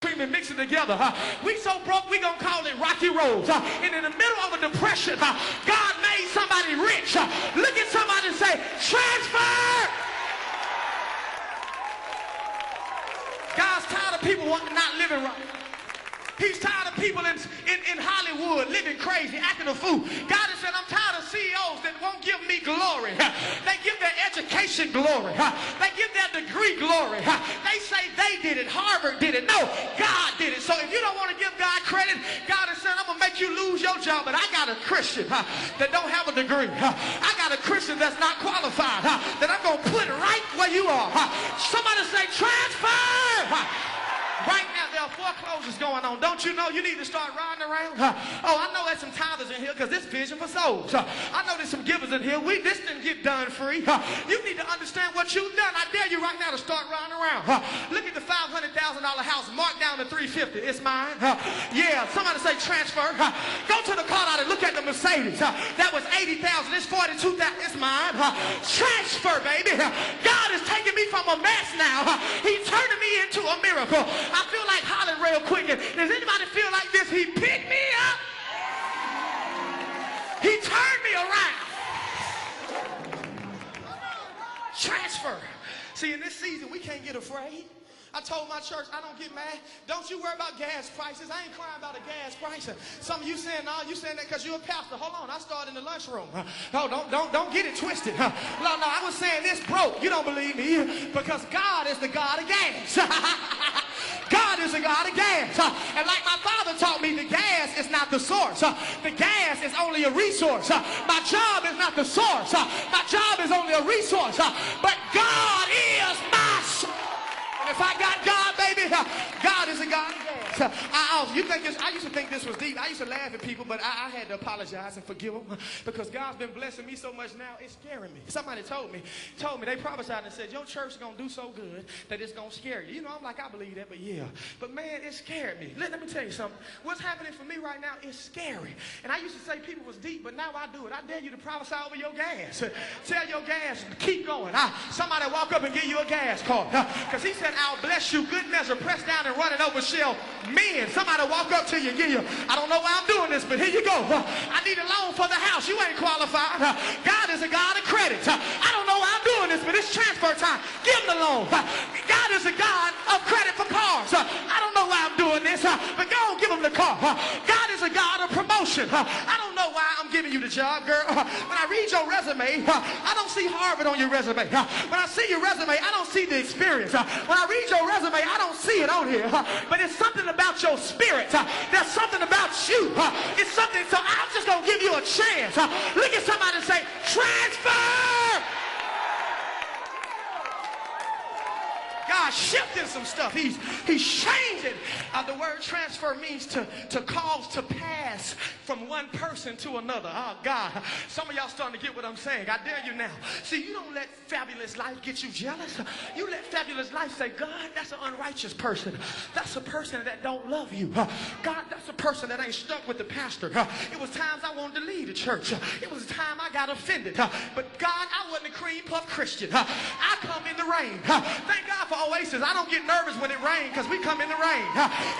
cream and mix it together. We so broke, we gonna call it rocky roads. And in the middle of a depression, God made somebody rich. Look at somebody and say, transfer. God's tired of people not living right. He's tired of people in Hollywood living crazy, acting a fool. God has said, I'm tired of CEOs that won't give me glory. They give their education glory. They give their degree glory. They say they did it. Harvard did it. No, God did it. So if you don't want to give God credit, God has said, I'm going to make you lose your job. But I got a Christian that don't have a degree. I got a Christian that's not qualified that I'm going to put right where you are. Somebody say, transfer. Right now, there are foreclosures going on. Don't you know you need to start riding around? Oh, I know there's some tithers in here because this vision for souls. I know there's some givers in here. This didn't get done free. You need to understand what you've done. I dare you right now to start riding around. Look at the $500,000 house marked down to $350,000. It's mine. Yeah, somebody say transfer. Go to the car lot and look at the Mercedes. That was $80,000. It's $42,000. It's mine. Transfer, baby. God is taking me from a mess now. He's turning me into a miracle. I feel like hollering real quick. Does anybody feel like this? He picked me up. He turned me around. Transfer. See, in this season, we can't get afraid. I told my church, I don't get mad. Don't you worry about gas prices. I ain't crying about a gas price. Some of you saying, no, you saying that because you're a pastor. Hold on, I started in the lunchroom. No, don't get it twisted. No, I was saying this broke. You don't believe me because God is the God of gas. God is the God of gas. And like my father taught me, the gas is not the source. The gas is only a resource. My job is not the source. My job is only a resource. But God is my source. If I got God, baby, God is a God of gas. I used to think this was deep. I used to laugh at people, but I had to apologize and forgive them because God's been blessing me so much now, it's scaring me. Somebody told me, they prophesied and said, your church is going to do so good that it's going to scare you. You know, I'm like, I believe that, but yeah. But man, it scared me. Let me tell you something. What's happening for me right now is scary. And I used to say people was deep, but now I do it. I dare you to prophesy over your gas. Tell your gas, keep going. Somebody walk up and give you a gas card. Because he said, I'll bless you, good measure, pressed down and running over shall men. Somebody walk up to you and give you, I don't know why I'm doing this, but here you go. I need a loan for the house. You ain't qualified. God is a God of credit. I don't know why I'm doing this, but it's transfer time. Give him the loan. God is a God of credit for cars. I don't know why I'm doing this, but go on, give him the car. God is a God of promotion. I don't know why I'm giving you the job, girl. When I read your resume, I don't see Harvard on your resume. When I see your resume, I don't see the experience. When I read your resume, I don't see it on here. But it's something about your spirit. There's something about you. It's something, so I'm just going to give you a chance. Look at somebody and say, transfer! God's shifting some stuff. He's changing. The word transfer means to cause to pass from one person to another. Oh, God. Some of y'all starting to get what I'm saying. I dare you now. See, you don't let fabulous life get you jealous. You let fabulous life say, God, that's an unrighteous person. That's a person that don't love you. God, that's a person that ain't stuck with the pastor. It was times I wanted to leave the church. It was a time I got offended. But God, I wasn't a cream puff Christian. I come in the rain. Thank God for Oasis. I don't get nervous when it rains because we come in the rain.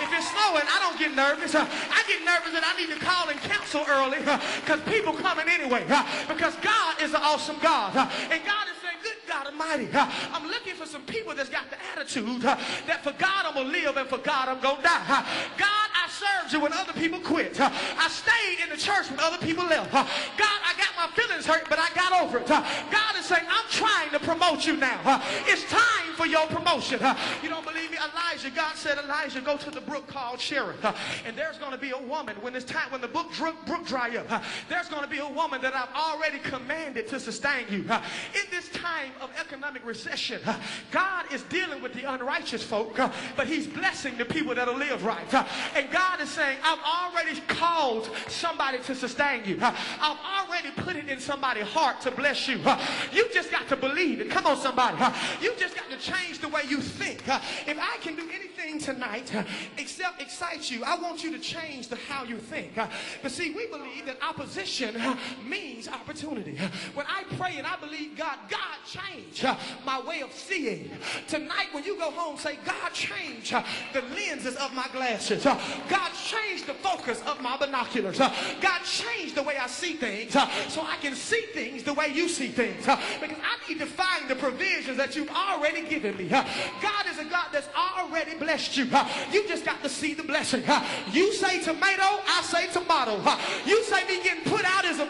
If it's snowing, I don't get nervous. I get nervous that I need to call and cancel early because people coming anyway. Because God is an awesome God. And God is saying, good God Almighty, I'm looking for some people that's got the attitude that for God I'm going to live and for God I'm going to die. God, I served you when other people quit. I stayed in the church when other people left. God, I got my feelings hurt, but I got over it. God is saying, I'm trying to promote you now. It's time for your promotion. You don't believe me? Elijah, God said, Elijah, go to the brook called Cherith. And there's going to be a woman when it's time, when the brook dry up, there's going to be a woman that I've already commanded to sustain you. In this time of economic recession, God is dealing with the unrighteous folk, but he's blessing the people that'll live right. And God is saying, I've already called somebody to sustain you. I've already put put it in somebody's heart to bless you. You just got to believe it. Come on, somebody. You just got to change the way you think. If I can do anything tonight except excite you, I want you to change how you think. But see, we believe that opposition means opportunity. When I pray and I believe God change my way of seeing. Tonight when you go home, say, God change the lenses of my glasses. God change the focus of my binoculars. God change the way I see things so I can see things the way you see things. Because I need to find the provisions that you've already given me. God is a God that's already blessed you. You just got to see the blessing. You say tomato, I say tomato. You say me getting put out is a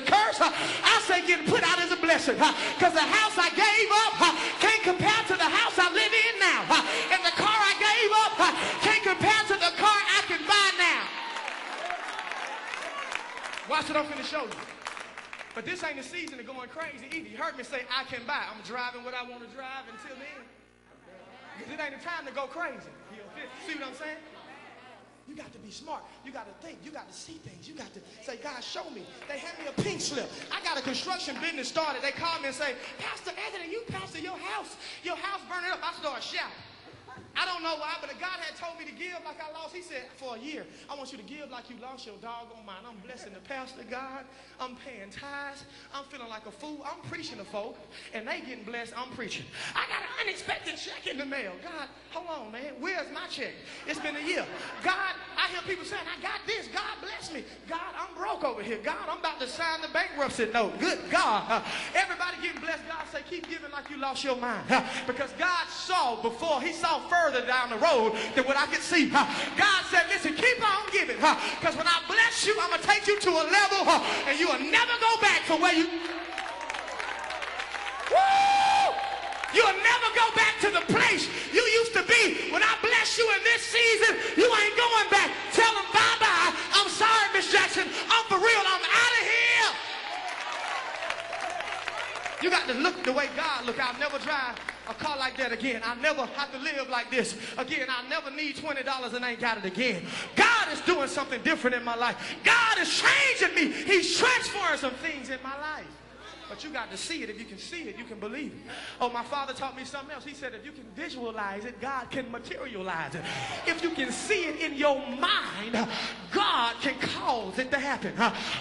curse. I say getting put out is a blessing. Because the house I gave up can't compare to the house I live in now. And the car I gave up can't compare to the car I can buy now. Watch it, I'm finna show you. But this ain't the season of going crazy either. You heard me say I can buy. I'm driving what I want to drive until then. Because it ain't the time to go crazy. See what I'm saying? You got to be smart. You got to think. You got to see things. You got to say, God, show me. They hand me a pink slip. I got a construction business started. They call me and say, Pastor Anthony, you pastor your house burning up. I start shouting. I don't know why, but God had told me to give like I lost. He said, for a year, I want you to give like you lost your doggone mind. I'm blessing the pastor, God. I'm paying tithes. I'm feeling like a fool. I'm preaching to folk, and they getting blessed. I'm preaching. I got an unexpected check in the mail. God, hold on, man. Where's my check? It's been a year. God, I hear people saying, I got this. God bless me. God, I'm broke over here. God, I'm about to sign the bankruptcy note. Good God. Everybody getting blessed. God say, keep giving like you lost your mind. Because God saw before. He saw further down the road than what I could see. God said, listen, keep on giving. Because when I bless you, I'm going to take you to a level and you will never go back from where you... Woo! You'll never go back to the place you used to be. When I bless you in this season, you ain't going back. Tell them bye-bye. I'm sorry, Miss Jackson. I'm for real. I'm out of here. You got to look the way God look. I'll never drive a car like that again. I'll never have to live like this again. I'll never need $20 and ain't got it again. God is doing something different in my life. God is changing me. He's transferring some things in my life. But you got to see it. If you can see it, you can believe it. Oh, my father taught me something else. He said, if you can visualize it, God can materialize it. If you can see it in your mind, God can cause it to happen.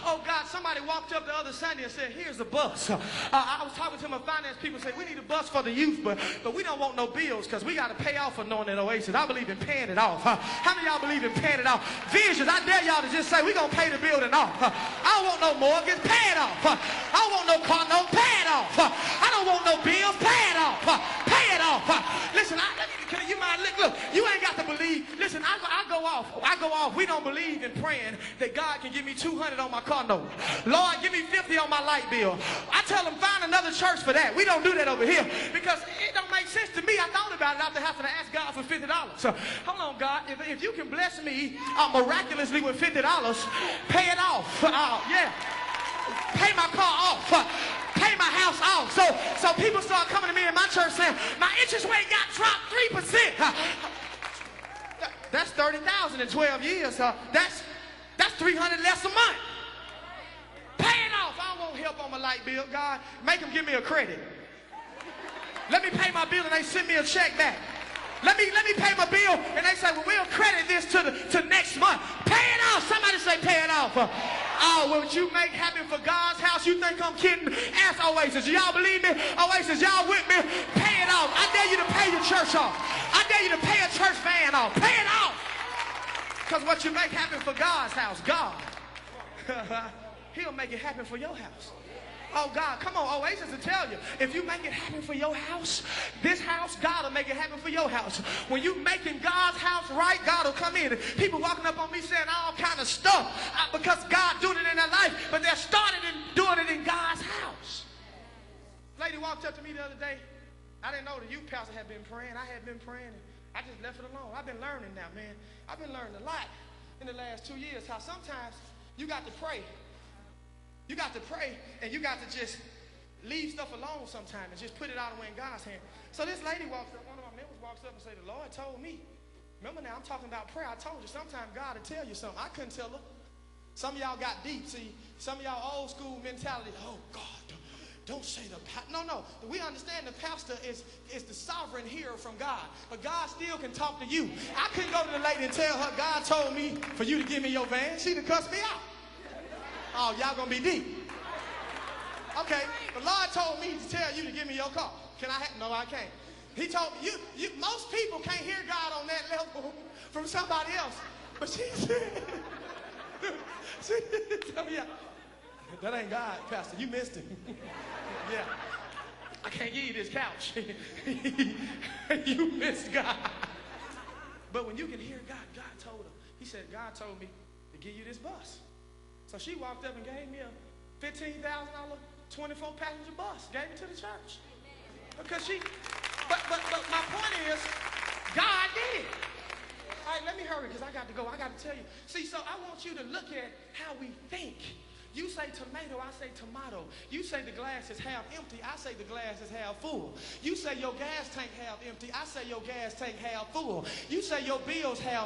Oh, God, somebody walked up the other Sunday and said, here's a bus. I was talking to my finance people, said, we need a bus for the youth, but we don't want no bills because we got to pay off Anointed Oasis. I believe in paying it off. How many of y'all believe in paying it off? Visions, I dare y'all to just say, we're going to pay the building off. I don't want no mortgage, pay it off. I don't want no car. No, pay it off. I don't want no bills. Pay it off. Pay it off. Listen, you mind look. You ain't got to believe. Listen, I go off. We don't believe in praying that God can give me $200 on my car note. Lord, give me $50 on my light bill. I tell them find another church for that. We don't do that over here because it don't make sense to me. I thought about it after having to ask God for $50. So, hold on, God. If you can bless me miraculously with $50, pay it off. Yeah. Pay my car off. Pay my house off. So people start coming to me in my church saying, my interest rate got dropped 3%. That's $30,000 in 12 years. That's $300 less a month. Pay it off. I don't want help on my light bill. God, make them give me a credit. Let me pay my bill and they send me a check back. Let me pay my bill and they say, well, we'll credit this to next month. Pay it off. Somebody say pay it off. Oh, what you make happen for God's house, you think I'm kidding? Ask Oasis. Y'all believe me? Oasis, y'all with me? Pay it off. I dare you to pay your church off. I dare you to pay a church van off. Pay it off. Because what you make happen for God's house, God, he'll make it happen for your house. Oh, God, come on, Oasis, to tell you, if you make it happen for your house, this house, God will make it happen for your house. When you making God's house right, God will come in. People walking up on me saying all kind of stuff because God doing it in their life, but they're starting and doing it in God's house. Lady walked up to me the other day. I didn't know the youth pastor had been praying. I had been praying, and I just left it alone. I've been learning now, man. I've been learning a lot in the last 2 years, how sometimes you got to pray. You got to pray, and you got to just leave stuff alone sometimes and just put it out away in God's hand. So this lady walks up, one of my members walks up and says, the Lord told me. Remember now, I'm talking about prayer. I told you, sometimes God will tell you something. I couldn't tell her. Some of y'all got deep. See, some of y'all old school mentality. Oh, God, don't say the pastor. No. We understand the pastor is the sovereign hearer from God. But God still can talk to you. I couldn't go to the lady and tell her, God told me for you to give me your van. She'd have cussed me out. Oh, y'all going to be deep. Okay, the Lord told me to tell you to give me your car. Can I? No, I can't. He told me, most people can't hear God on that level from somebody else. But she said, that ain't God, Pastor. You missed him. Yeah. I can't give you this couch. You missed God. But when you can hear God, God told her. He said, God told me to give you this bus. So she walked up and gave me a $15,000 24-passenger bus. Gave it to the church. Because but my point is, God did it. All right, let me hurry because I got to go. I got to tell you. See, so I want you to look at how we think. You say tomato, I say tomato. You say the glass is half empty, I say the glass is half full. You say your gas tank half empty, I say your gas tank half full. You say your bills half